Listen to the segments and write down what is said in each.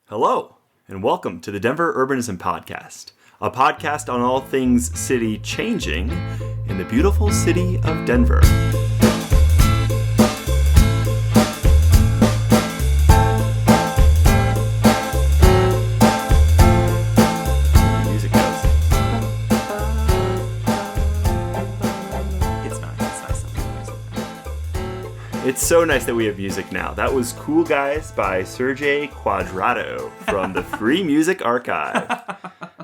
Hello, and welcome to the Denver Urbanism Podcast, a podcast on all things city changing in the beautiful city of Denver. Music goes. It's nice that we have music now. It's so nice that we have music now. That was Cool Guys by Serge Quadrado from the Free Music Archive.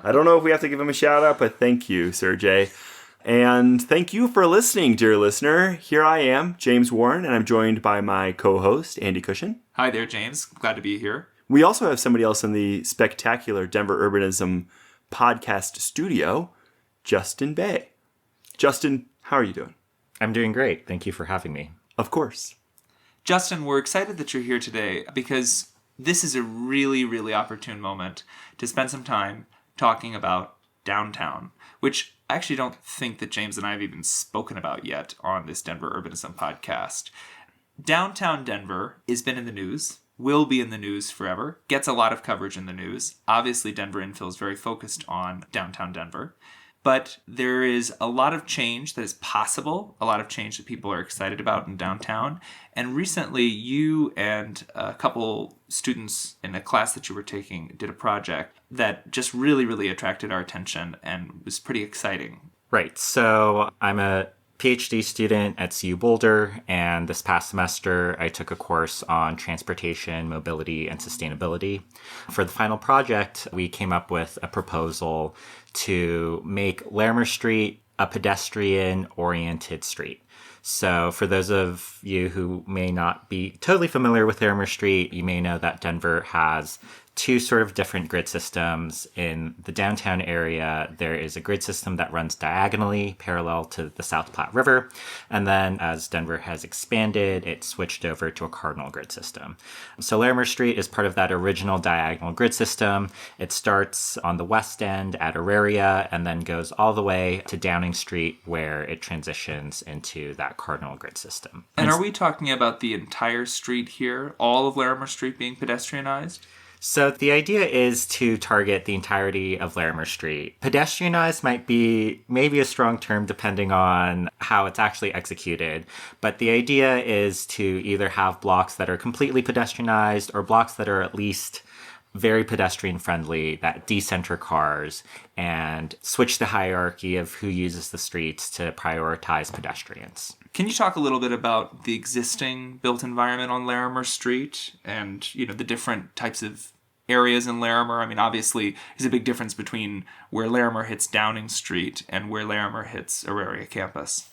I don't know if we have to give him a shout out, but thank you, Serge. And thank you for listening, dear listener. Here I am, James Warren, and I'm joined by my co-host, Andy Cushen. Hi there, James. Glad to be here. We also have somebody else in the spectacular Denver Urbanism podcast studio, Justin Bai. Justin, how are you doing? I'm doing great. Thank you for having me. Of course. Justin, we're excited that you're here today because this is a really, really opportune moment to spend some time talking about downtown, which I actually don't think that James and I have even spoken about yet on this Denver Urbanism podcast. Downtown Denver has been in the news, will be in the news forever, gets a lot of coverage in the news. Obviously, Denver Infill is very focused on downtown Denver. But there is a lot of change that is possible, a lot of change that people are excited about in downtown. And recently, you and a couple students in a class that you were taking did a project that just really, really attracted our attention and was pretty exciting. Right. So I'm a PhD student at CU Boulder, and this past semester I took a course on transportation, mobility, and sustainability. For the final project, we came up with a proposal to make Larimer Street a pedestrian-oriented street. So for those of you who may not be totally familiar with Larimer Street, you may know that Denver has two sort of different grid systems. In the downtown area, there is a grid system that runs diagonally parallel to the South Platte River. And then as Denver has expanded, it switched over to a cardinal grid system. So Larimer Street is part of that original diagonal grid system. It starts on the west end at Auraria and then goes all the way to Downing Street, where it transitions into that cardinal grid system. And are we talking about the entire street here, all of Larimer Street being pedestrianized? So the idea is to target the entirety of Larimer Street. Pedestrianized might be maybe a strong term depending on how it's actually executed, but the idea is to either have blocks that are completely pedestrianized or blocks that are at least very pedestrian friendly, that decenter cars and switch the hierarchy of who uses the streets to prioritize pedestrians. Can you talk a little bit about the existing built environment on Larimer Street and, the different types of areas in Larimer? I mean, obviously, there's a big difference between where Larimer hits Downing Street and where Larimer hits Auraria campus.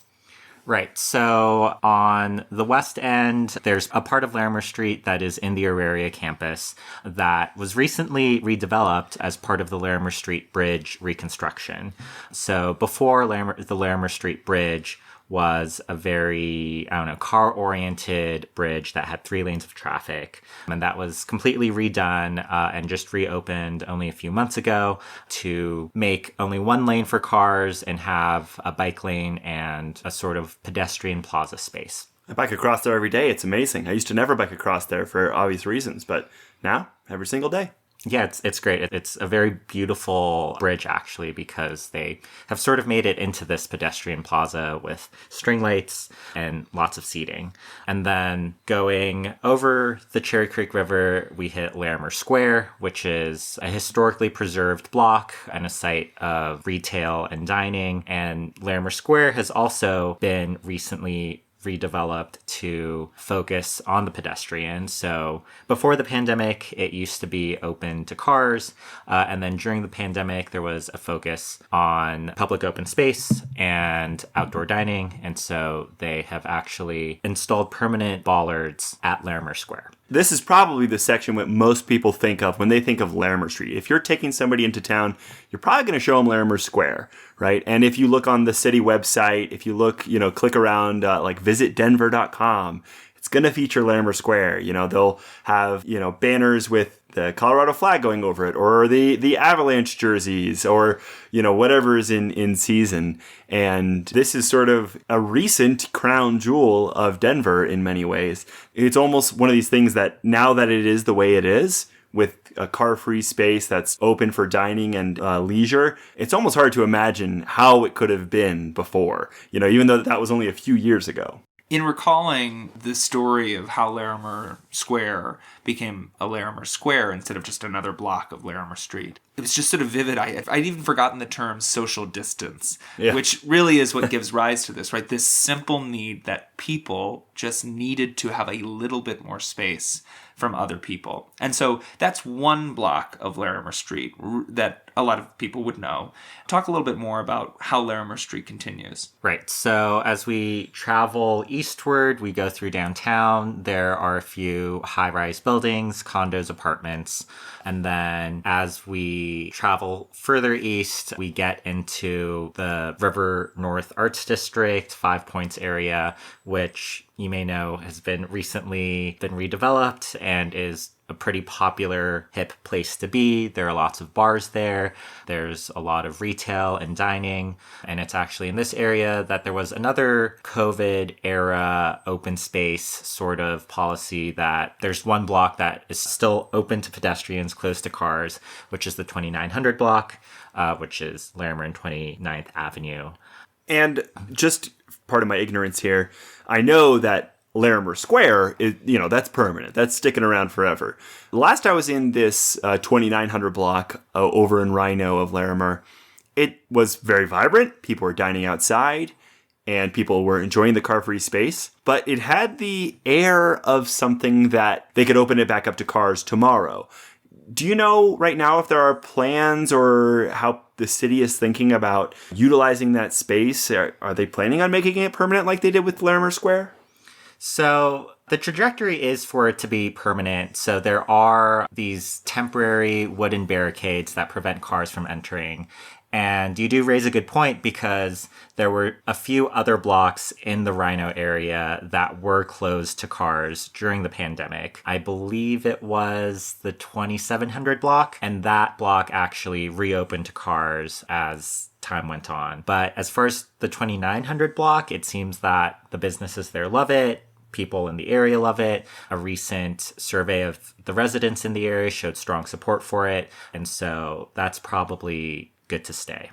Right. So on the west end, there's a part of Larimer Street that is in the Auraria campus that was recently redeveloped as part of the Larimer Street Bridge reconstruction. So before the Larimer Street Bridge was a very, car-oriented bridge that had 3 lanes of traffic. And that was completely redone and just reopened only a few months ago to make only 1 lane for cars and have a bike lane and a sort of pedestrian plaza space. I bike across there every day. It's amazing. I used to never bike across there for obvious reasons, but now, every single day. Yeah, it's great. It's a very beautiful bridge, actually, because they have sort of made it into this pedestrian plaza with string lights and lots of seating. And then going over the Cherry Creek River, we hit Larimer Square, which is a historically preserved block and a site of retail and dining. And Larimer Square has also been recently redeveloped to focus on the pedestrian. So before the pandemic, it used to be open to cars. And then during the pandemic, there was a focus on public open space and outdoor dining. And so they have actually installed permanent bollards at Larimer Square. This is probably the section that most people think of when they think of Larimer Street. If you're taking somebody into town, you're probably going to show them Larimer Square, right? And if you look on the city website, if you look, click around like visitdenver.com, it's going to feature Larimer Square. They'll have, banners with the Colorado flag going over it, or the Avalanche jerseys, or, whatever is in season. And this is sort of a recent crown jewel of Denver in many ways. It's almost one of these things that now that it is the way it is, with a car-free space that's open for dining and leisure, it's almost hard to imagine how it could have been before, even though that was only a few years ago. In recalling the story of how Larimer Square became a Larimer Square instead of just another block of Larimer Street, it was just sort of vivid. I'd even forgotten the term social distance, which really is what gives rise to this, right? This simple need that people just needed to have a little bit more space from other people. And so that's one block of Larimer Street that a lot of people would know. Talk a little bit more about how Larimer Street continues. Right. So as we travel eastward, we go through downtown. There are a few high-rise buildings, condos, apartments. And then as we travel further east, we get into the River North Arts District, 5 Points area, which you may know has been recently been redeveloped and is a pretty popular, hip place to be. There are lots of bars there. There's a lot of retail and dining. And it's actually in this area that there was another COVID era open space sort of policy that there's one block that is still open to pedestrians, close to cars, which is the 2900 block, which is Larimer and 29th Avenue. And just part of my ignorance here, I know that Larimer Square is, that's permanent. That's sticking around forever. Last I was in this 2900 block over in Rhino of Larimer, it was very vibrant. People were dining outside and people were enjoying the car-free space. But it had the air of something that they could open it back up to cars tomorrow. Do you know right now if there are plans or how the city is thinking about utilizing that space? Are they planning on making it permanent like they did with Larimer Square? So the trajectory is for it to be permanent. So there are these temporary wooden barricades that prevent cars from entering. And you do raise a good point because there were a few other blocks in the Rhino area that were closed to cars during the pandemic. I believe it was the 2700 block, and that block actually reopened to cars as time went on. But as far as the 2900 block, it seems that the businesses there love it. People in the area love it. A recent survey of the residents in the area showed strong support for it. And so that's probably good to stay.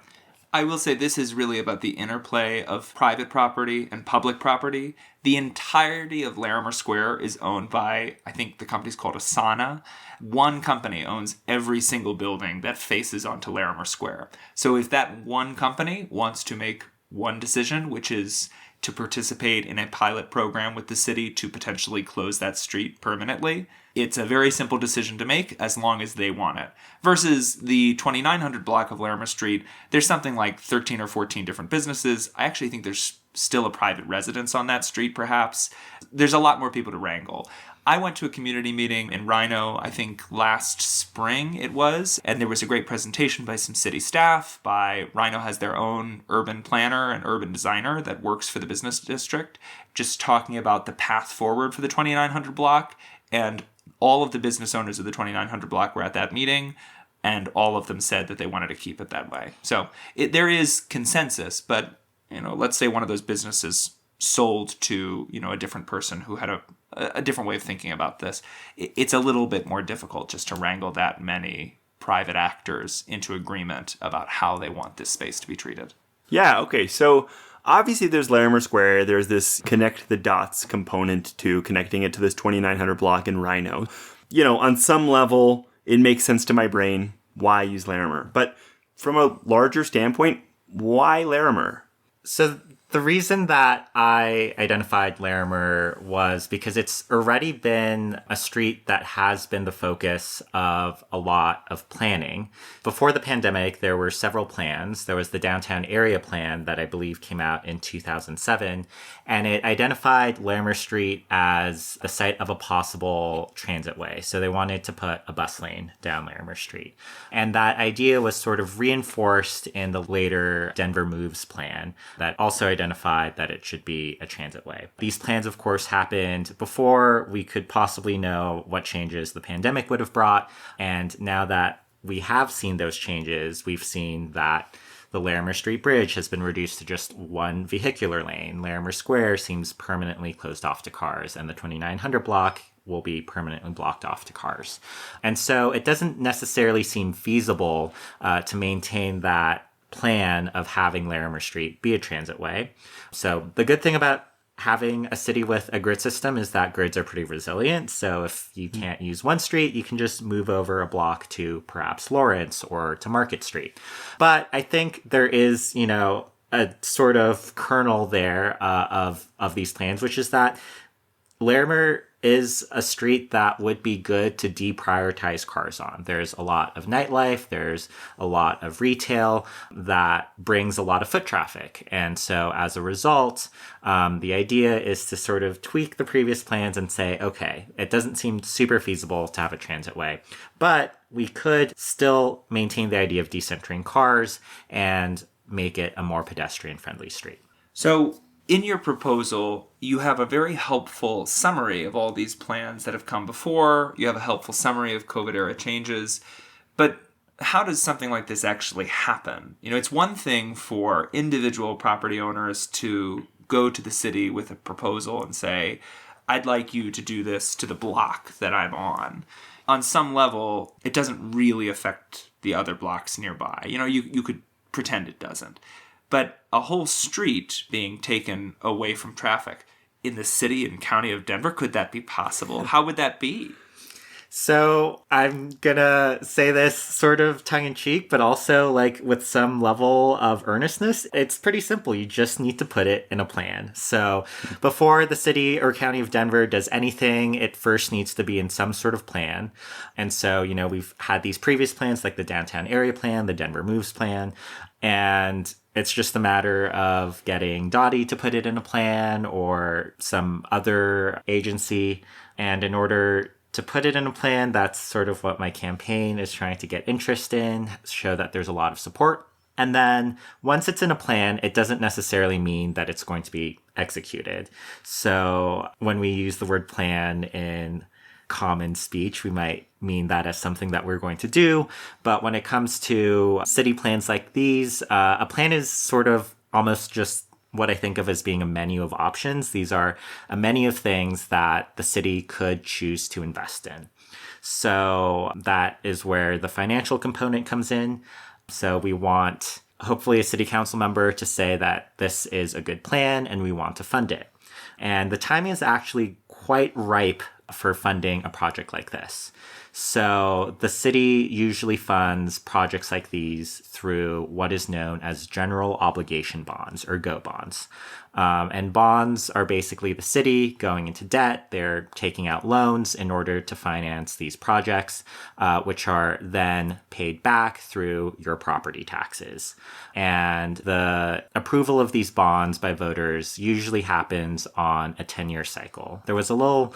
I will say this is really about the interplay of private property and public property. The entirety of Larimer Square is owned by, I think the company's called Asana. One company owns every single building that faces onto Larimer Square. So if that one company wants to make one decision, which is to participate in a pilot program with the city to potentially close that street permanently, it's a very simple decision to make as long as they want it. Versus the 2900 block of Larimer Street, there's something like 13 or 14 different businesses. I actually think there's still a private residence on that street, perhaps. There's a lot more people to wrangle. I went to a community meeting in Rhino, I think last spring it was, and there was a great presentation by some city staff. Rhino has their own urban planner and urban designer that works for the business district, just talking about the path forward for the 2900 block. And all of the business owners of the 2900 block were at that meeting, and all of them said that they wanted to keep it that way. So there is consensus, but let's say one of those businesses sold to a different person who had a different way of thinking about this. It's a little bit more difficult just to wrangle that many private actors into agreement about how they want this space to be treated. Yeah, okay. So obviously there's Larimer Square. There's this connect the dots component to connecting it to this 2900 block in Rhino. On some level, it makes sense to my brain why use Larimer. But from a larger standpoint, why Larimer? So the reason that I identified Larimer was because it's already been a street that has been the focus of a lot of planning. Before the pandemic, there were several plans. There was the downtown area plan that I believe came out in 2007, and it identified Larimer Street as the site of a possible transit way. So they wanted to put a bus lane down Larimer Street. And that idea was sort of reinforced in the later Denver Moves plan that also identified that it should be a transit way. These plans, of course, happened before we could possibly know what changes the pandemic would have brought. And now that we have seen those changes, we've seen that the Larimer Street Bridge has been reduced to just one vehicular lane. Larimer Square seems permanently closed off to cars, and the 2900 block will be permanently blocked off to cars. And so it doesn't necessarily seem feasible to maintain that plan of having Larimer Street be a transit way. So the good thing about having a city with a grid system is that grids are pretty resilient. So if you can't use one street, you can just move over a block to perhaps Lawrence or to Market Street. But I think there is, a sort of kernel there of these plans, which is that Larimer is a street that would be good to deprioritize cars on. There's a lot of nightlife, there's a lot of retail that brings a lot of foot traffic. And so as a result, the idea is to sort of tweak the previous plans and say, okay, it doesn't seem super feasible to have a transit way, but we could still maintain the idea of decentering cars and make it a more pedestrian-friendly street. So in your proposal, you have a very helpful summary of all these plans that have come before. You have a helpful summary of COVID-era changes. But how does something like this actually happen? It's one thing for individual property owners to go to the city with a proposal and say, I'd like you to do this to the block that I'm on. On some level, it doesn't really affect the other blocks nearby. You could pretend it doesn't. But a whole street being taken away from traffic in the city and county of Denver, could that be possible? How would that be? So I'm gonna say this sort of tongue-in-cheek, but also with some level of earnestness. It's pretty simple. You just need to put it in a plan. So before the city or county of Denver does anything, it first needs to be in some sort of plan. And so, we've had these previous plans like the downtown area plan, the Denver Moves plan, and it's just a matter of getting Dottie to put it in a plan or some other agency. And in order to put it in a plan, that's sort of what my campaign is trying to get interest in, show that there's a lot of support. And then once it's in a plan, it doesn't necessarily mean that it's going to be executed. So when we use the word plan in common speech, we might mean that as something that we're going to do. But when it comes to city plans like these, a plan is sort of almost just what I think of as being a menu of options. These are a menu of things that the city could choose to invest in. So that is where the financial component comes in. So we want, hopefully, a city council member to say that this is a good plan and we want to fund it. And the timing is actually quite ripe for funding a project like this. So the city usually funds projects like these through what is known as general obligation bonds, or GO bonds. And bonds are basically the city going into debt. They're taking out loans in order to finance these projects, which are then paid back through your property taxes. And the approval of these bonds by voters usually happens on a 10-year cycle. There was a little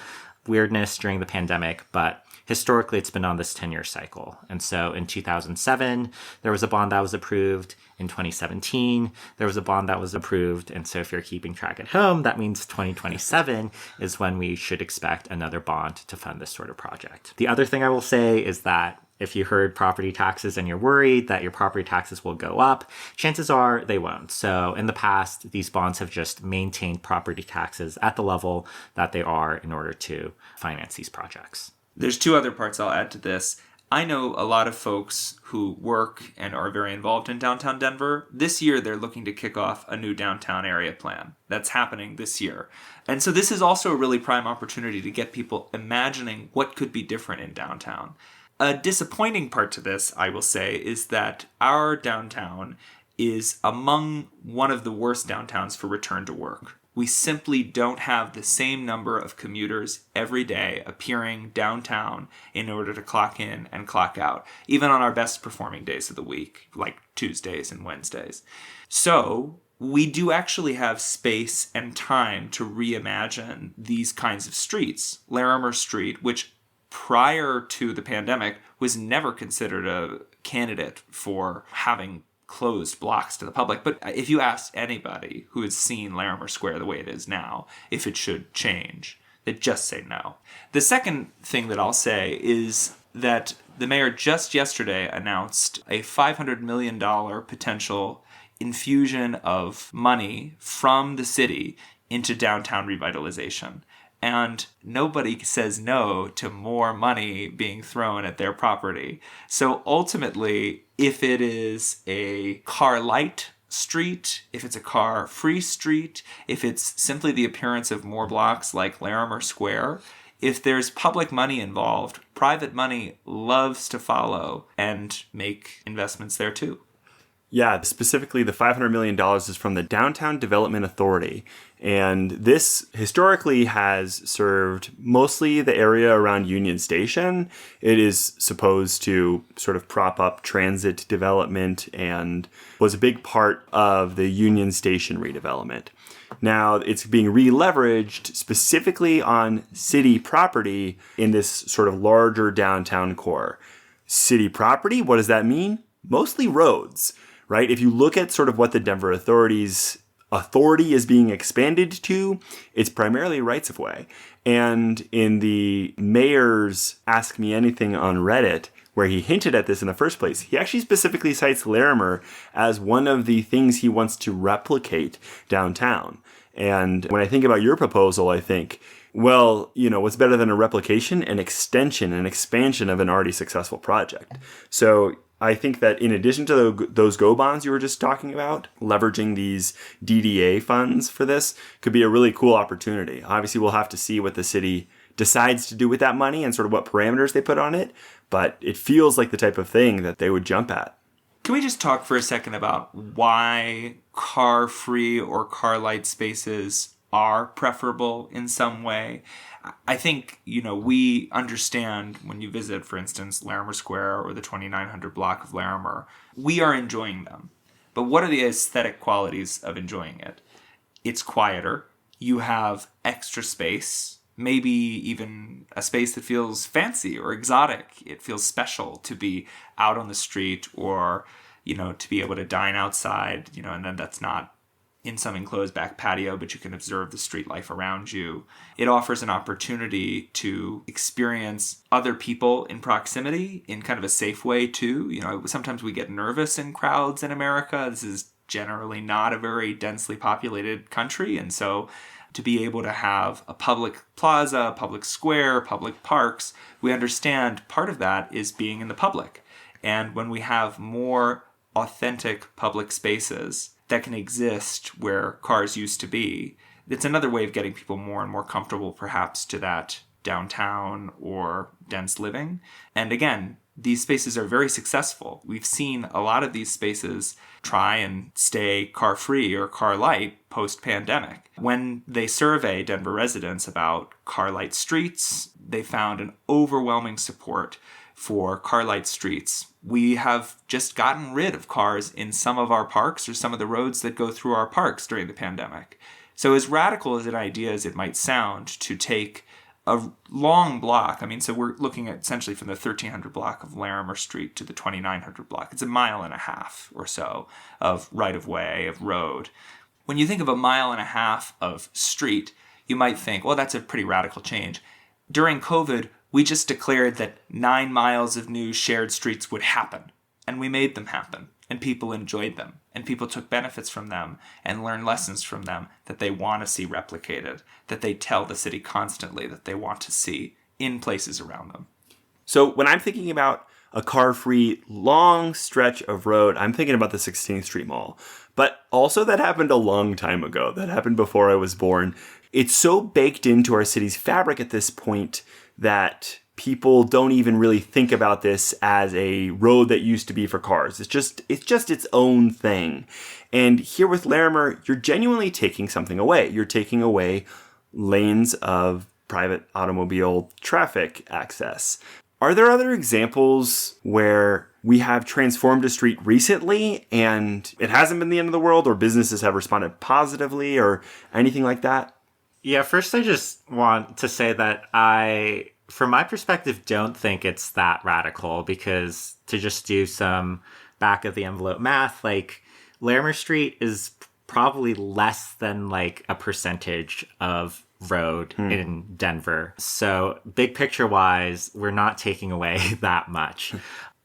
weirdness during the pandemic, but historically it's been on this 10-year cycle. And so in 2007, there was a bond that was approved. In 2017, there was a bond that was approved. And so if you're keeping track at home, that means 2027 is when we should expect another bond to fund this sort of project. The other thing I will say is that if you heard property taxes and you're worried that your property taxes will go up, chances are they won't. So in the past, these bonds have just maintained property taxes at the level that they are in order to finance these projects. There's two other parts I'll add to this. I know a lot of folks who work and are very involved in downtown Denver. This year, they're looking to kick off a new downtown area plan. That's happening this year. And so this is also a really prime opportunity to get people imagining what could be different in downtown. A disappointing part to this, I will say, is that our downtown is among one of the worst downtowns for return to work. We simply don't have the same number of commuters every day appearing downtown in order to clock in and clock out, even on our best performing days of the week, like Tuesdays and Wednesdays. So we do actually have space and time to reimagine these kinds of streets. Larimer Street, which prior to the pandemic was never considered a candidate for having closed blocks to the public. But if you ask anybody who has seen Larimer Square the way it is now, if it should change, they'd just say no. The second thing that I'll say is that the mayor just yesterday announced a $500 million potential infusion of money from the city into downtown revitalization. And nobody says no to more money being thrown at their property. So ultimately, if it is a car light street, if it's a car free street, if it's simply the appearance of more blocks like Larimer Square, if there's public money involved, private money loves to follow and make investments there too. Yeah, specifically the $500 million is from the Downtown Development Authority. And this historically has served mostly the area around Union Station. It is supposed to sort of prop up transit development and was a big part of the Union Station redevelopment. Now, it's being re-leveraged specifically on city property in this sort of larger downtown core. City property, what does that mean? Mostly roads. Right? If you look at sort of what the Denver authority's authority is being expanded to, it's primarily rights of way. And in the mayor's Ask Me Anything on Reddit, where he hinted at this in the first place, he actually specifically cites Larimer as one of the things he wants to replicate downtown. And when I think about your proposal, I think, well, what's better than a replication? An extension, an expansion of an already successful project. So I think that in addition to those GO bonds you were just talking about, leveraging these DDA funds for this could be a really cool opportunity. Obviously, we'll have to see what the city decides to do with that money and sort of what parameters they put on it, but it feels like the type of thing that they would jump at. Can we just talk for a second about why car-free or car-light spaces are preferable in some way? I think, we understand when you visit, for instance, Larimer Square or the 2900 block of Larimer, we are enjoying them. But what are the aesthetic qualities of enjoying it? It's quieter. You have extra space, maybe even a space that feels fancy or exotic. It feels special to be out on the street or, to be able to dine outside, and then that's not in some enclosed back patio, but you can observe the street life around you. It offers an opportunity to experience other people in proximity in kind of a safe way too. Sometimes we get nervous in crowds in America. This is generally not a very densely populated country. And so to be able to have a public plaza, public square, public parks, we understand part of that is being in the public. And when we have more authentic public spaces that can exist where cars used to be, it's another way of getting people more and more comfortable perhaps to that downtown or dense living. And again, these spaces are very successful. We've seen a lot of these spaces try and stay car-free or car-light post-pandemic. When they survey Denver residents about car-light streets, they found an overwhelming support for car-light streets. We have just gotten rid of cars in some of our parks or some of the roads that go through our parks during the pandemic. So as radical as an idea as it might sound to take a long block, so we're looking at essentially from the 1300 block of Larimer Street to the 2900 block. It's a mile and a half or so of right-of-way, of road. When you think of a mile and a half of street, you might think, well, that's a pretty radical change. During COVID, we just declared that 9 miles of new shared streets would happen, and we made them happen, and people enjoyed them, and people took benefits from them and learned lessons from them that they want to see replicated, that they tell the city constantly that they want to see in places around them. So when I'm thinking about a car-free long stretch of road, I'm thinking about the 16th Street Mall. But also that happened a long time ago. That happened before I was born. It's so baked into our city's fabric at this point that people don't even really think about this as a road that used to be for cars. It's just its own thing. And here with Larimer, you're genuinely taking something away. You're taking away lanes of private automobile traffic access. Are there other examples where we have transformed a street recently and it hasn't been the end of the world, or businesses have responded positively or anything like that? Yeah, first I just want to say that from my perspective, don't think it's that radical, because to just do some back of the envelope math, Larimer Street is probably less than a percentage of road in Denver. So big picture wise, we're not taking away that much.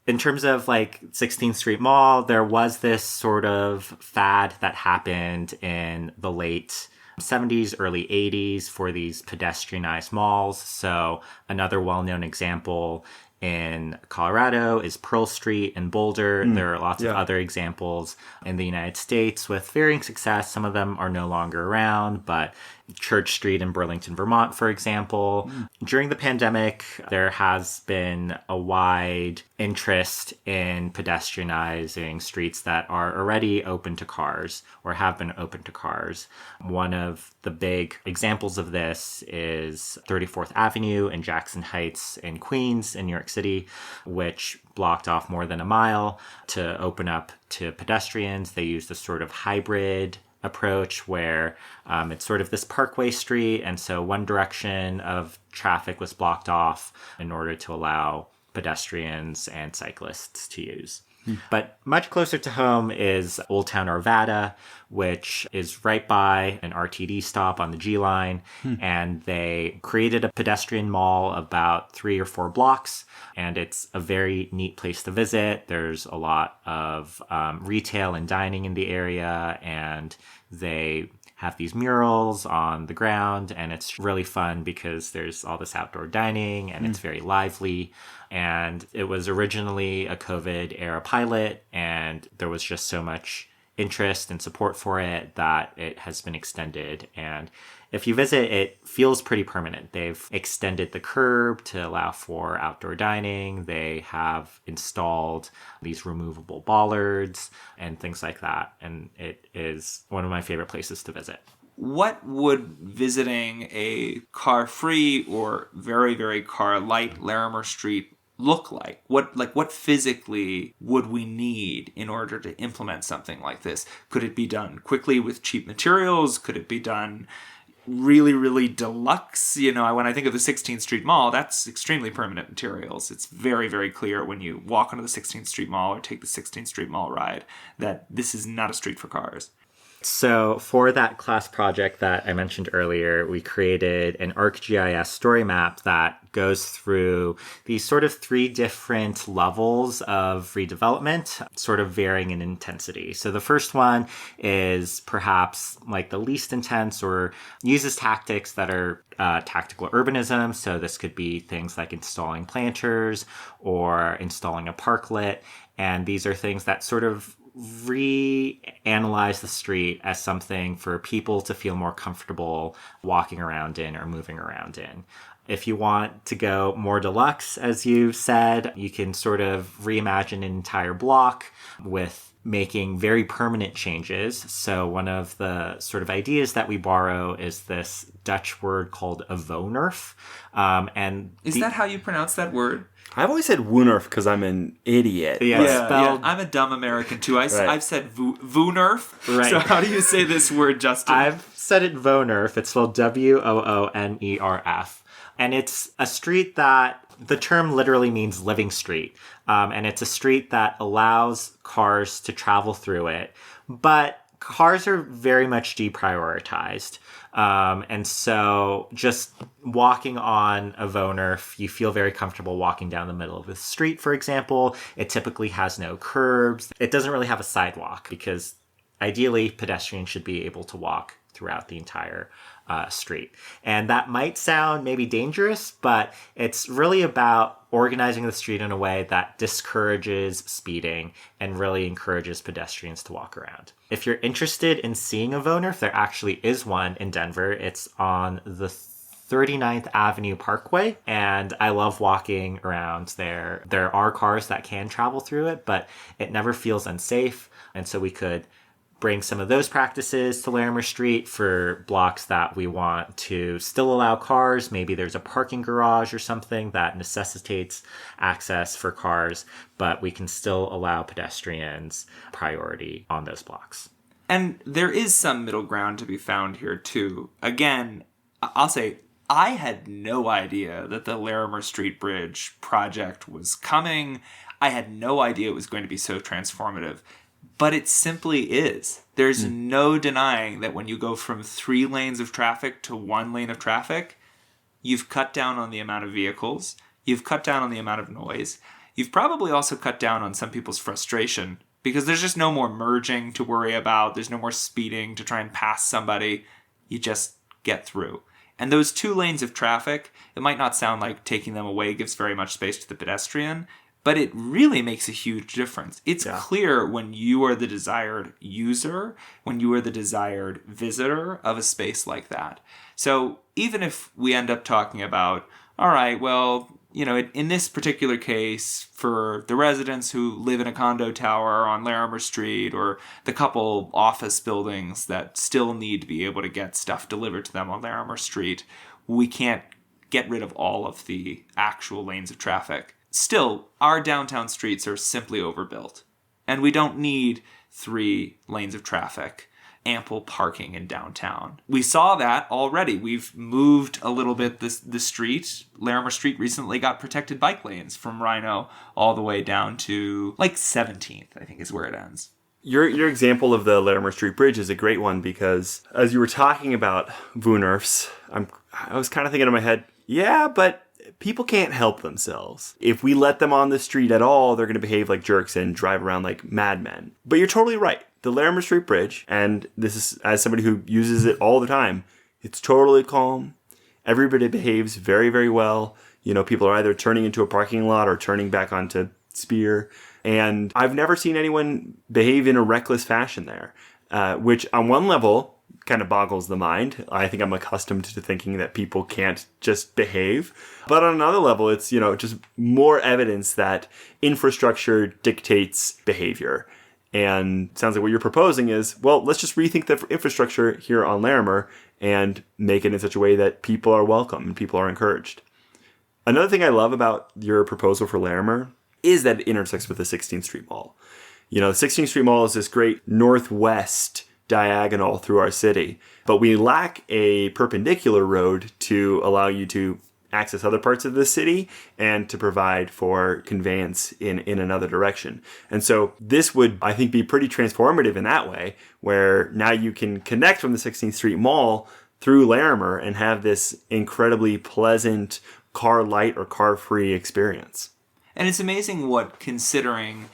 In terms of 16th Street Mall, there was this sort of fad that happened in the late 70s, early 80s for these pedestrianized malls. So another well-known example in Colorado is Pearl Street in Boulder. There are lots of other examples in the United States with varying success. Some of them are no longer around, but Church Street in Burlington, Vermont, for example. During the pandemic, there has been a wide interest in pedestrianizing streets that are already open to cars or have been open to cars. One of the big examples of this is 34th Avenue in Jackson Heights in Queens in New York City, which blocked off more than a mile to open up to pedestrians. They used a sort of hybrid approach where it's sort of this parkway street, and so one direction of traffic was blocked off in order to allow pedestrians and cyclists to use. But much closer to home is Old Town Arvada, which is right by an RTD stop on the G line. And they created a pedestrian mall about 3 or 4 blocks. And it's a very neat place to visit. There's a lot of retail and dining in the area. And they have these murals on the ground, and it's really fun because there's all this outdoor dining and it's very lively. And it was originally a COVID era pilot, and there was just so much interest and support for it that it has been extended. And if you visit, it feels pretty permanent. They've extended the curb to allow for outdoor dining. They have installed these removable bollards and things like that. And it is one of my favorite places to visit. What would visiting a car-free or very, very car-light Larimer Street look like? What physically would we need in order to implement something like this? Could it be done quickly with cheap materials? Could it be done really, really deluxe? When I think of the 16th Street Mall, that's extremely permanent materials. It's very, very clear when you walk onto the 16th Street Mall or take the 16th Street Mall ride that this is not a street for cars. So for that class project that I mentioned earlier, we created an ArcGIS story map that goes through these sort of 3 different levels of redevelopment, sort of varying in intensity. So the first one is perhaps like the least intense or uses tactics that are tactical urbanism. So this could be things like installing planters or installing a parklet. And these are things that sort of reanalyze the street as something for people to feel more comfortable walking around in or moving around in. If you want to go more deluxe, as you said, you can sort of reimagine an entire block with making very permanent changes. So one of the sort of ideas that we borrow is this Dutch word called a wonerf. Is that how you pronounce that word? I've always said Woonerf because I'm an idiot. Yeah. I'm a dumb American too. I've said Woonerf. Right. So how do you say this word, Justin? I've said it Wonerf. It's spelled Woonerf. And it's a street that the term literally means living street. And it's a street that allows cars to travel through it. But cars are very much deprioritized. And so just walking on a Wonerf, you feel very comfortable walking down the middle of the street, for example. It typically has no curbs. It doesn't really have a sidewalk because ideally pedestrians should be able to walk throughout the entire street. And that might sound maybe dangerous, but it's really about organizing the street in a way that discourages speeding and really encourages pedestrians to walk around. If you're interested in seeing a Wonerf, there actually is one in Denver. It's on the 39th Avenue Parkway, and I love walking around there. There are cars that can travel through it, but it never feels unsafe, and so we could bring some of those practices to Larimer Street for blocks that we want to still allow cars. Maybe there's a parking garage or something that necessitates access for cars, but we can still allow pedestrians priority on those blocks. And there is some middle ground to be found here too. Again, I'll say I had no idea that the Larimer Street Bridge project was coming. I had no idea it was going to be so transformative. But it simply is. There's no denying that when you go from 3 lanes of traffic to 1 lane of traffic, you've cut down on the amount of vehicles, you've cut down on the amount of noise, you've probably also cut down on some people's frustration because there's just no more merging to worry about, there's no more speeding to try and pass somebody. You just get through. And those 2 lanes of traffic, it might not sound like taking them away gives very much space to the pedestrian, but it really makes a huge difference. It's clear when you are the desired user, when you are the desired visitor of a space like that. So even if we end up talking about, all right, well, in this particular case, for the residents who live in a condo tower on Larimer Street, or the couple office buildings that still need to be able to get stuff delivered to them on Larimer Street, we can't get rid of all of the actual lanes of traffic. Still, our downtown streets are simply overbuilt, and we don't need 3 lanes of traffic, ample parking in downtown. We saw that already. We've moved a little bit the street. Larimer Street recently got protected bike lanes from Rhino all the way down to 17th, I think is where it ends. Your example of the Larimer Street Bridge is a great one, because as you were talking about VUNERFs, I was kind of thinking in my head, yeah, but people can't help themselves. If we let them on the street at all, they're going to behave like jerks and drive around like madmen. But you're totally right. The Larimer Street Bridge, and this is as somebody who uses it all the time, it's totally calm. Everybody behaves very, very well. People are either turning into a parking lot or turning back onto Spear. And I've never seen anyone behave in a reckless fashion there, which on one level kind of boggles the mind. I think I'm accustomed to thinking that people can't just behave. But on another level, it's, just more evidence that infrastructure dictates behavior. And it sounds like what you're proposing is, well, let's just rethink the infrastructure here on Larimer and make it in such a way that people are welcome and people are encouraged. Another thing I love about your proposal for Larimer is that it intersects with the 16th Street Mall. The 16th Street Mall is this great northwest diagonal through our city, but we lack a perpendicular road to allow you to access other parts of the city and to provide for conveyance in another direction. And so this would, I think, be pretty transformative in that way, where now you can connect from the 16th Street Mall through Larimer and have this incredibly pleasant car light or car free experience. And it's amazing what considering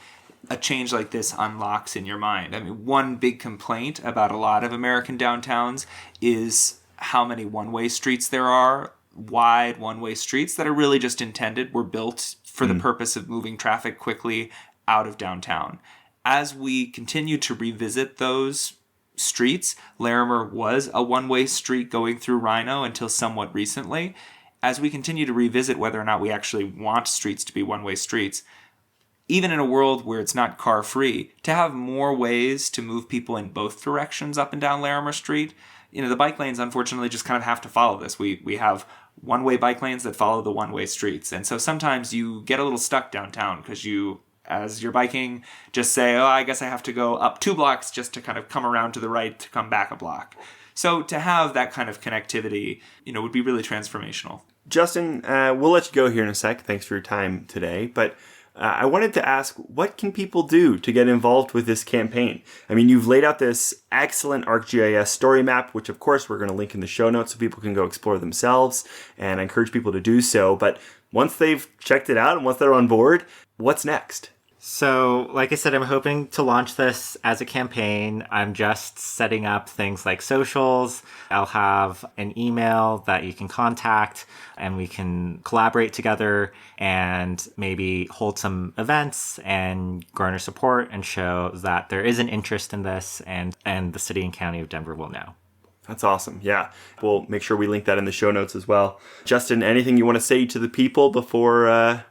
a change like this unlocks in your mind. I mean, one big complaint about a lot of American downtowns is how many one-way streets there are, wide one-way streets that are really just were built for the purpose of moving traffic quickly out of downtown. As we continue to revisit those streets, Larimer was a one-way street going through Rhino until somewhat recently. As we continue to revisit whether or not we actually want streets to be one-way streets, even in a world where it's not car-free, to have more ways to move people in both directions up and down Larimer Street, the bike lanes unfortunately just kind of have to follow this. We have one-way bike lanes that follow the one-way streets. And so sometimes you get a little stuck downtown because you, as you're biking, just say, oh, I guess I have to go up 2 blocks just to kind of come around to the right to come back a block. So to have that kind of connectivity, would be really transformational. Justin, we'll let you go here in a sec. Thanks for your time today. But I wanted to ask, what can people do to get involved with this campaign? I mean, you've laid out this excellent ArcGIS story map, which of course we're going to link in the show notes so people can go explore themselves, and I encourage people to do so. But once they've checked it out and once they're on board, what's next? So, like I said, I'm hoping to launch this as a campaign. I'm just setting up things like socials. I'll have an email that you can contact and we can collaborate together and maybe hold some events and garner support and show that there is an interest in this and the city and county of Denver will know. That's awesome. Yeah. We'll make sure we link that in the show notes as well. Justin, anything you want to say to the people before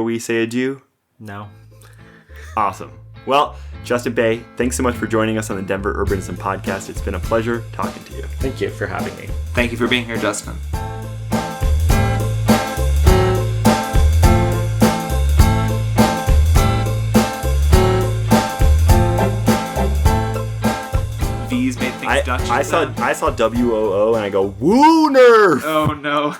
we say adieu? No. Awesome. Well, Justin Bai, thanks so much for joining us on the Denver Urbanism Podcast. It's been a pleasure talking to you. Thank you for having me. Thank you for being here, Justin. V's made things Dutch. I saw WOO and I go, woo nerf! Oh no.